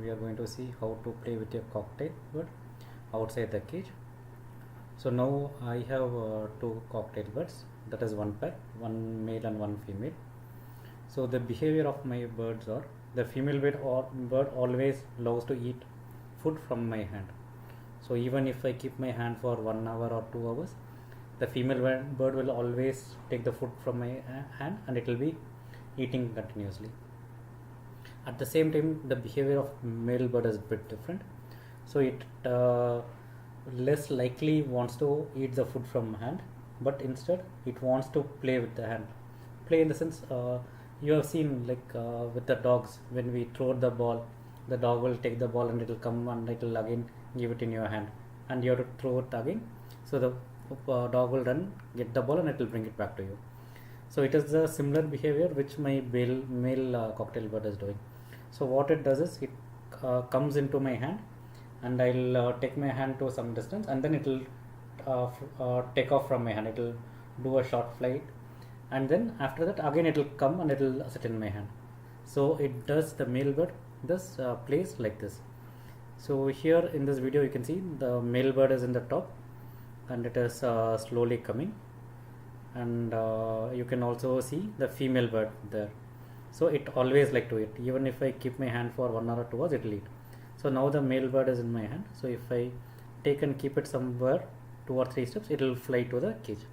we are going to see how to play with your cocktail bird outside the cage. So now I have two cocktail birds, that is one pair, one male and one female. So the behavior of my birds are, the female bird always loves to eat food from my hand. So even if I keep my hand for 1 hour or 2 hours, the female bird will always take the food from my hand and it will be eating continuously. At the same time, the behavior of male bird is a bit different. So it less likely wants to eat the food from hand, but instead it wants to play with the hand. Play in the sense, you have seen with the dogs, when we throw the ball, the dog will take the ball and it will come and it will again give it in your hand, and you have to throw it again. So the dog will run, get the ball, and it will bring it back to you. So it is a similar behavior which my male cocktail bird is doing. So what it does is it comes into my hand, and I'll take my hand to some distance, and then it will take off from my hand. It will do a short flight, and then after that again it will come and it will sit in my hand. So it does, the male bird this plays like this. So here in this video you can see the male bird is in the top and it is slowly coming, and you can also see the female bird there. So it always like to eat. Even if I keep my hand for 1 hour or 2 hours, it will eat. So now the male bird is in my hand. So if I take and keep it somewhere 2 or 3 steps, it will fly to the cage.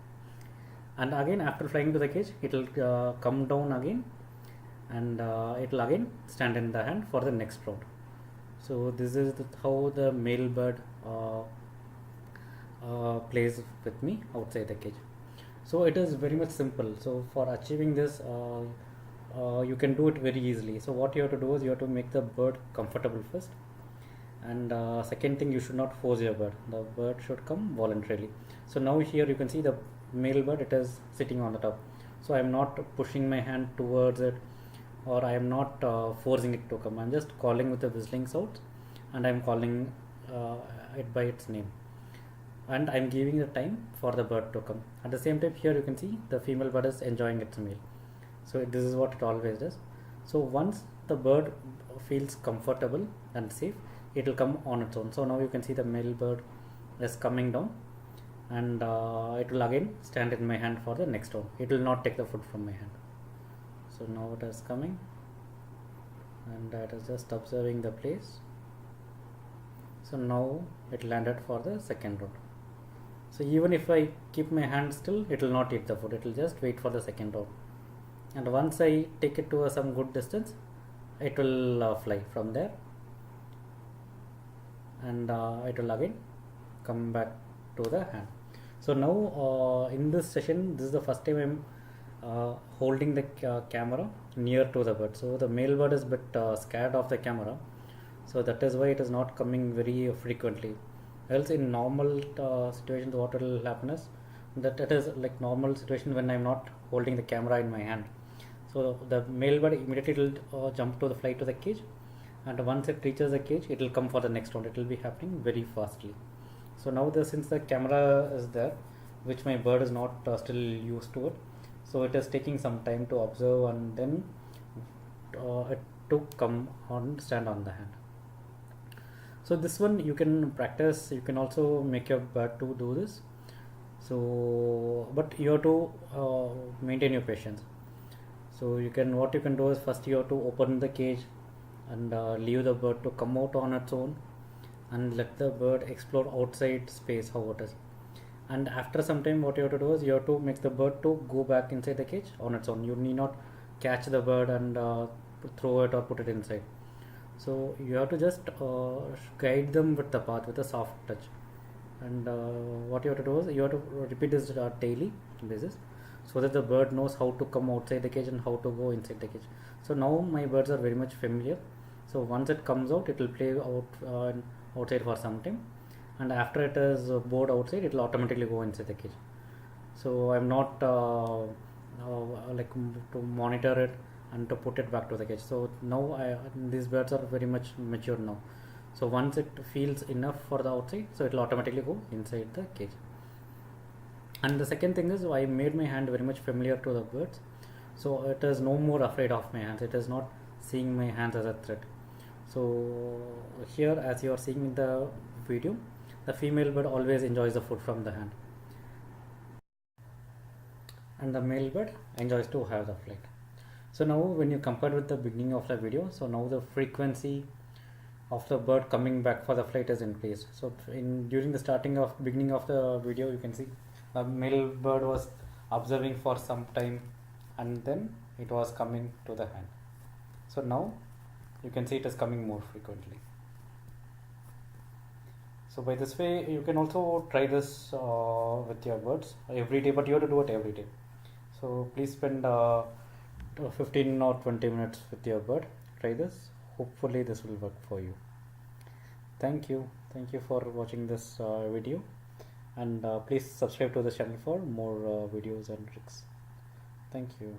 And again, after flying to the cage, it will come down again, and it will again stand in the hand for the next round. So this is how the male bird plays with me outside the cage. So it is very much simple. So for achieving this, you can do it very easily. So what you have to do is you have to make the bird comfortable first, and second thing, you should not force your bird. The bird should come voluntarily. So now here you can see the male bird, it is sitting on the top. So I am not pushing my hand towards it, or I am not forcing it to come. I am just calling with the whistling sounds, and I am calling it by its name, and I am giving the time for the bird to come. At the same time, here you can see the female bird is enjoying its meal. So this is what it always does. So once the bird feels comfortable and safe, it will come on its own. So now you can see the male bird is coming down, and it will again stand in my hand for the next round. It will not take the food from my hand. So now it is coming, and it is just observing the place. So now it landed for the second round. So even if I keep my hand still, it will not eat the food. It will just wait for the second round. And once I take it to some good distance, it will fly from there, and it will again come back to the hand. So now in this session, this is the first time I'm holding the camera near to the bird. So the male bird is a bit scared of the camera, so that is why it is not coming very frequently. Else in normal situations, what will happen is that it is like normal situation when I'm not holding the camera in my hand. So the male bird immediately will jump to the fly to the cage, and once it reaches the cage, it will come for the next round. It will be happening very fastly. So now since the camera is there, which my bird is not still used to it, so it is taking some time to observe, and then it to come on, stand on the hand. So this one you can practice. You can also make your bird to do this. So but you have to maintain your patience. So what you can do is, first you have to open the cage and leave the bird to come out on its own, and let the bird explore outside space how it is. And after some time, what you have to do is you have to make the bird to go back inside the cage on its own. You need not catch the bird and throw it or put it inside. So you have to just guide them with the path, with a soft touch. And what you have to do is you have to repeat this daily basis, so that the bird knows how to come outside the cage and how to go inside the cage. So now my birds are very much familiar. So once it comes out, it will play outside for some time, and after it is bored outside, it will automatically go inside the cage. So I'm not like to monitor it and to put it back to the cage. So now these birds are very much mature now. So once it feels enough for the outside, so it will automatically go inside the cage. And the second thing is, I made my hand very much familiar to the birds, so it is no more afraid of my hands. It is not seeing my hands as a threat. So here, as you are seeing in the video, the female bird always enjoys the food from the hand, and the male bird enjoys to have the flight. So now when you compare with the beginning of the video, so now the frequency of the bird coming back for the flight is increased. So in during the beginning of the video, you can see the male bird was observing for some time, and then it was coming to the hand. So now you can see it is coming more frequently. So by this way you can also try this with your birds every day, but you have to do it every day. So please spend 15 or 20 minutes with your bird. Try this. Hopefully this will work for you. Thank you for watching this video, and please subscribe to the channel for more videos and tricks. Thank you.